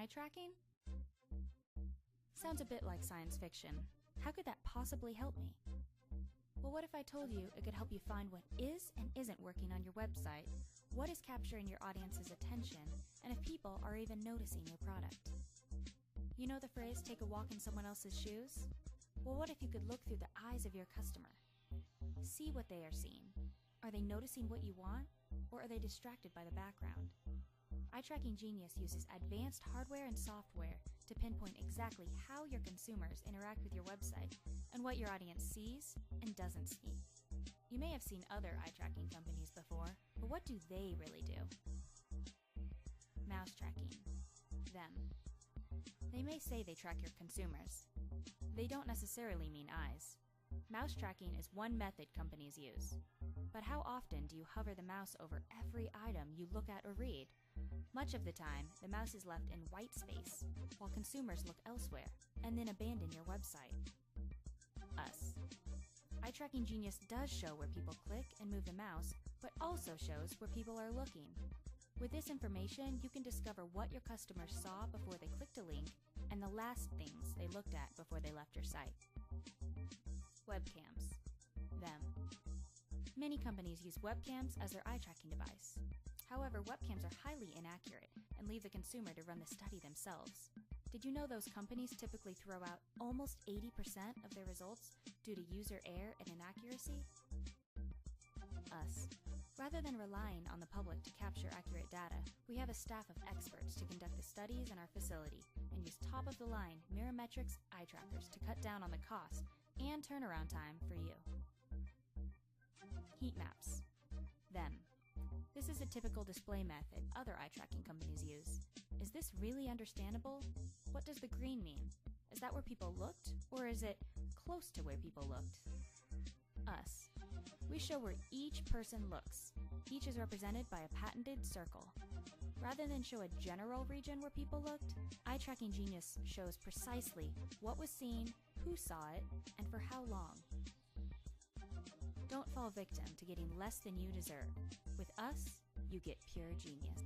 eye tracking? Sounds a bit like science fiction. How could that possibly help me? Well, what if I told you it could help you find what is and isn't working on your website, what is capturing your audience's attention, and if people are even noticing your product? You know the phrase, take a walk in someone else's shoes? Well, what if you could look through the eyes of your customer? See what they are seeing. Are they noticing what you want, or are they distracted by the background? Eye Tracking Genius uses advanced hardware and software to pinpoint exactly how your consumers interact with your website and what your audience sees and doesn't see. You may have seen other eye tracking companies before, but what do they really do? Mouse tracking. Them. They may say they track your consumers. They don't necessarily mean eyes. Mouse tracking is one method companies use. But how often do you hover the mouse over every item you look at or read? Much of the time, the mouse is left in white space, while consumers look elsewhere, and then abandon your website. Us. Eye Tracking Genius does show where people click and move the mouse, but also shows where people are looking. With this information, you can discover what your customers saw before they clicked a link, and the last things they looked at before they left your site. Webcams. Them. Many companies use webcams as their eye tracking device. However, webcams are highly inaccurate and leave the consumer to run the study themselves. Did you know those companies typically throw out almost 80% of their results due to user error and inaccuracy? Us. Rather than relying on the public to capture accurate data, we have a staff of experts to conduct the studies in our facility and use top-of-the-line Mirametrix eye trackers to cut down on the cost and turnaround time for you. Heat maps. Them. This is a typical display method other eye tracking companies use. Is this really understandable? What does the green mean? Is that where people looked, or is it close to where people looked? Us. We show where each person looks. Each is represented by a patented circle. Rather than show a general region where people looked, Eye Tracking Genius shows precisely what was seen, who saw it, and for how long. Don't fall victim to getting less than you deserve. With us, you get pure genius.